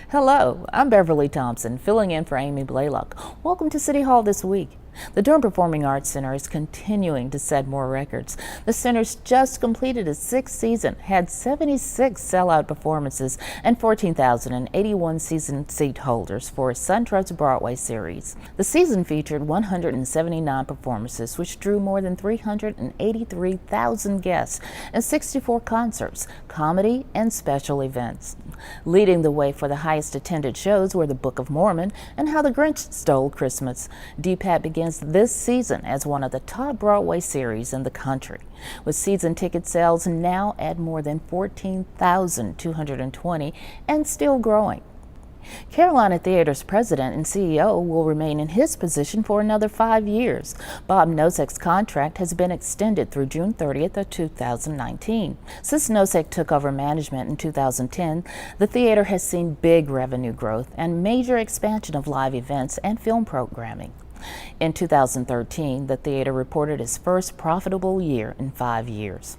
Hello, I'm Beverly Thompson, filling in for Amy Blaylock. Welcome to City Hall this week. The Durham Performing Arts Center is continuing to set more records. The center's just completed its sixth season, had 76 sellout performances, and 14,081 season seat holders for a SunTrust Broadway series. The season featured 179 performances, which drew more than 383,000 guests, and 64 concerts, comedy, and special events. Leading the way for the highest attended shows were The Book of Mormon and How the Grinch Stole Christmas. DPAC begins this season as one of the top Broadway series in the country, with season ticket sales now at more than 14,220 and still growing. Carolina Theater's president and CEO will remain in his position for another 5 years. Bob Nocek's contract has been extended through June 30th of 2019. Since Nocek took over management in 2010, the theater has seen big revenue growth and major expansion of live events and film programming. In 2013, the theater reported its first profitable year in 5 years.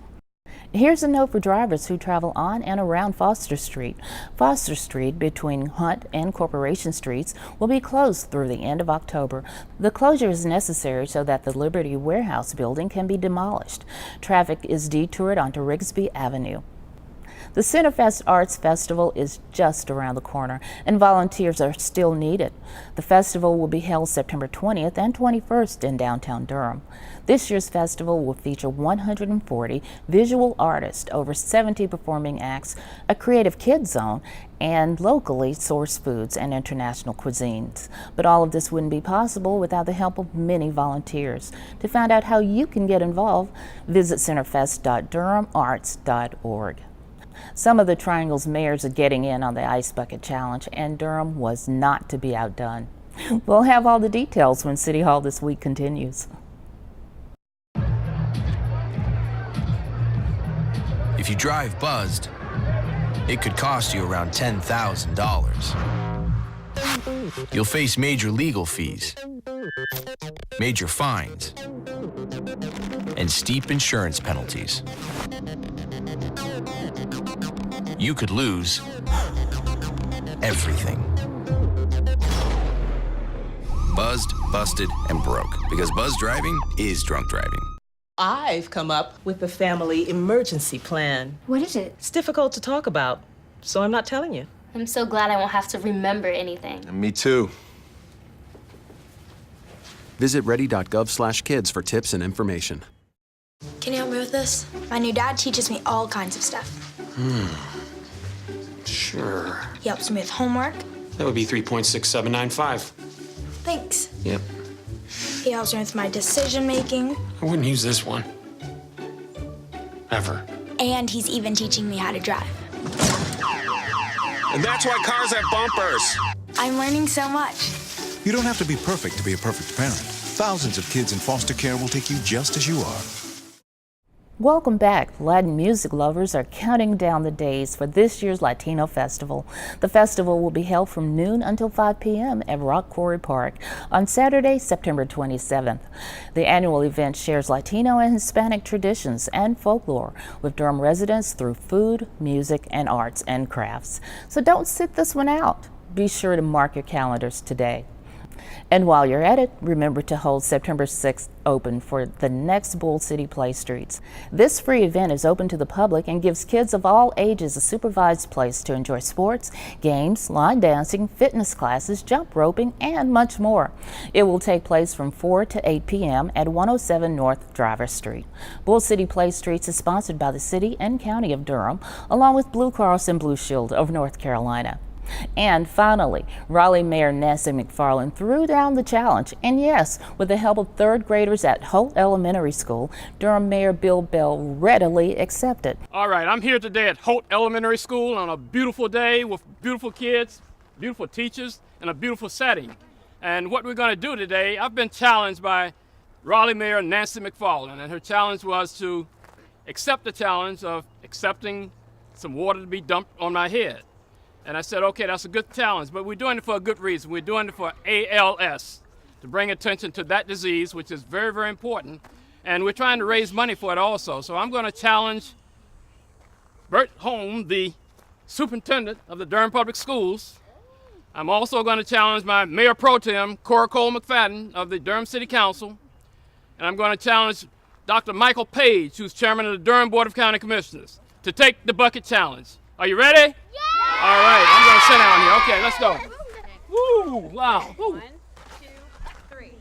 Here's a note for drivers who travel on and around Foster Street. Foster Street between Hunt and Corporation Streets will be closed through the end of October. The closure is necessary so that the Liberty Warehouse building can be demolished. Traffic is detoured onto Rigsby Avenue. The Sunnah Fest Arts Festival is just around the corner, and volunteers are still needed. The festival will be held September 20th and 21st in downtown Durham. This year's festival will feature 140 visual artists, over 70 performing acts, a creative kids zone, and locally sourced foods and international cuisines. But all of this wouldn't be possible without the help of many volunteers. To find out how you can get involved, visit centerfest.durhamarts.org. Some of the Triangle's mayors are getting in on the Ice Bucket Challenge, and Durham was not to be outdone. We'll have all the details when City Hall this week continues. If you drive buzzed, it could cost you around $10,000. You'll face major legal fees, major fines, and steep insurance penalties. You could lose everything. Buzzed, busted, and broke. Because buzz driving is drunk driving. I've come up with the family emergency plan. What is it? It's difficult to talk about, so I'm not telling you. I'm so glad I won't have to remember anything. Me too. Visit ready.gov/kids for tips and information. Can you help me with this? My new dad teaches me all kinds of stuff. Sure. He helps me with homework. That would be 3.6795. Thanks. Yep. He helps me with my decision making. I wouldn't use this one. Ever. And he's even teaching me how to drive. And that's why cars have bumpers. I'm learning so much. You don't have to be perfect to be a perfect parent. Thousands of kids in foster care will take you just as you are. Welcome back. Latin music lovers are counting down the days for this year's Latino Festival. The festival will be held from noon until 5 p.m. at Rock Quarry Park on Saturday, September 27th. The annual event shares Latino and Hispanic traditions and folklore with Durham residents through food, music, and arts and crafts. So don't sit this one out. Be sure to mark your calendars today. And while you're at it, remember to hold September 6th open for the next Bull City Play Streets. This free event is open to the public and gives kids of all ages a supervised place to enjoy sports, games, line dancing, fitness classes, jump roping, and much more. It will take place from 4 to 8 p.m. at 107 North Driver Street. Bull City Play Streets is sponsored by the City and County of Durham, along with Blue Cross and Blue Shield of North Carolina. And finally, Raleigh Mayor Nancy McFarland threw down the challenge, and yes, with the help of third graders at Holt Elementary School, Durham Mayor Bill Bell readily accepted. All right, I'm here today at Holt Elementary School on a beautiful day with beautiful kids, beautiful teachers, and a beautiful setting. And what we're going to do today, I've been challenged by Raleigh Mayor Nancy McFarland, and her challenge was to accept the challenge of accepting some water to be dumped on my head. And I said, okay, that's a good challenge, but we're doing it for a good reason. We're doing it for ALS, to bring attention to that disease, which is very, very important. and we're trying to raise money for it also. So I'm going to challenge Bert Holm, the superintendent of the Durham Public Schools. I'm also going to challenge my Mayor Pro Tem, Cora Cole McFadden of the Durham City Council. And I'm going to challenge Dr. Michael Page, who's chairman of the Durham Board of County Commissioners, to take the bucket challenge. Are you ready? Yeah! All right, I'm going to sit down here. Okay, let's go. Woo! Wow. Woo. 1, 2, 3.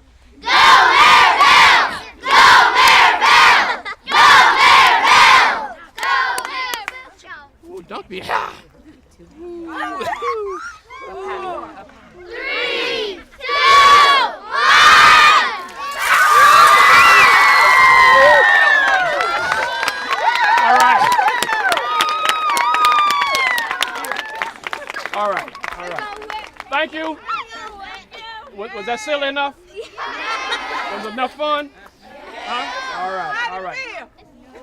Go Maribel! Go Maribel! Go Maribel! Go Maribel! Ooh, don't be high. 3, 2, 1! All right. All right. All right. Thank you. Was that silly enough? Was it enough fun? Huh? All right. All right.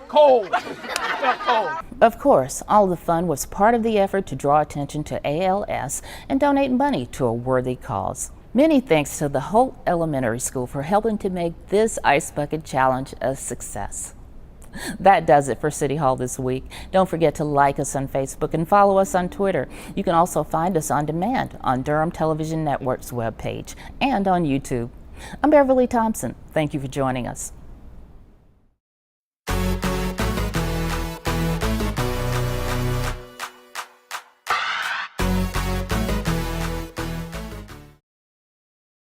Cold. It felt cold. Of course, all the fun was part of the effort to draw attention to ALS and donate money to a worthy cause. Many thanks to the Holt Elementary School for helping to make this Ice Bucket Challenge a success. That does it for City Hall this week. Don't forget to like us on Facebook and follow us on Twitter. You can also find us on demand on Durham Television Network's webpage and on YouTube. I'm Beverly Thompson. Thank you for joining us.